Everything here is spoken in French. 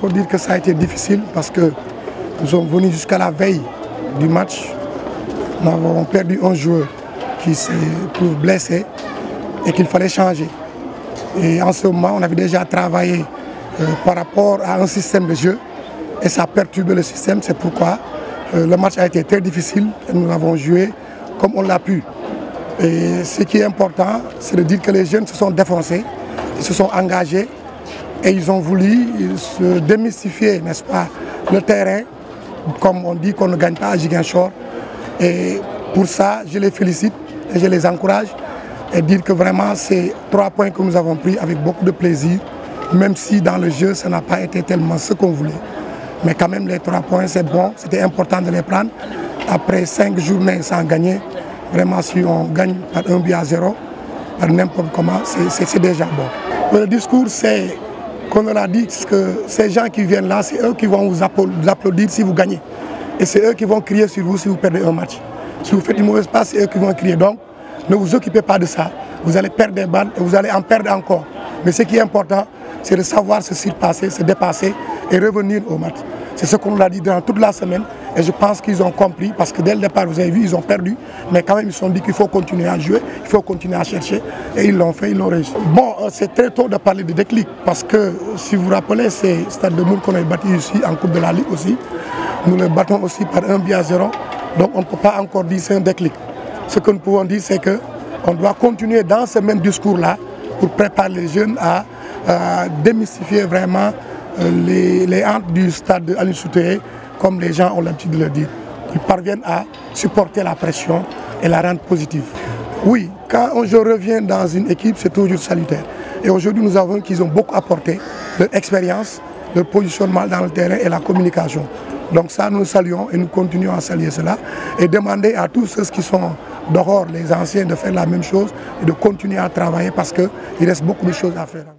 faut dire que ça a été difficile parce que nous sommes venus jusqu'à la veille du match. Nous avons perdu un joueur qui s'est blessé et qu'il fallait changer. Et en ce moment, on avait déjà travaillé par rapport à un système de jeu et ça a perturbé le système. C'est pourquoi le match a été très difficile et nous avons joué comme on l'a pu. Et ce qui est important, c'est de dire que les jeunes se sont défoncés, ils se sont engagés et ils ont voulu se démystifier, n'est-ce pas, le terrain, comme on dit qu'on ne gagne pas à Ziguinchor. Et pour ça, je les félicite et je les encourage et dire que vraiment c'est 3 points que nous avons pris avec beaucoup de plaisir, même si dans le jeu, ça n'a pas été tellement ce qu'on voulait. Mais quand même, les 3 points, c'est bon, c'était important de les prendre. Après 5 journées sans gagner, vraiment si on gagne par 1-0, par n'importe comment, c'est déjà bon. Le discours, c'est, comme on l'a dit, que ces gens qui viennent là, c'est eux qui vont vous applaudir si vous gagnez. Et c'est eux qui vont crier sur vous si vous perdez un match. Si vous faites une mauvaise passe, c'est eux qui vont crier. Donc, ne vous occupez pas de ça. Vous allez perdre des balles et vous allez en perdre encore. Mais ce qui est important, c'est de savoir se surpasser, se dépasser et revenir au match. C'est ce qu'on nous a dit durant toute la semaine et je pense qu'ils ont compris parce que dès le départ, vous avez vu, ils ont perdu. Mais quand même, ils se sont dit qu'il faut continuer à jouer, il faut continuer à chercher et ils l'ont fait, ils l'ont réussi. Bon, c'est très tôt de parler de déclic parce que si vous vous rappelez, c'est Stade de Moule qu'on a battu ici en Coupe de la Ligue aussi. Nous le battons aussi par 1-0. Donc on ne peut pas encore dire c'est un déclic. Ce que nous pouvons dire, c'est qu'on doit continuer dans ce même discours-là pour préparer les jeunes à démystifier vraiment les hantes du stade de Aline Sitoé, comme les gens ont l'habitude de le dire. Ils parviennent à supporter la pression et la rendre positive. Oui, quand je reviens dans une équipe, c'est toujours salutaire. Et aujourd'hui, nous avons qu'ils ont beaucoup apporté, leur expérience, leur positionnement dans le terrain et la communication. Donc ça, nous saluons et nous continuons à saluer cela et demander à tous ceux qui sont dehors, les anciens, de faire la même chose et de continuer à travailler parce qu'il reste beaucoup de choses à faire.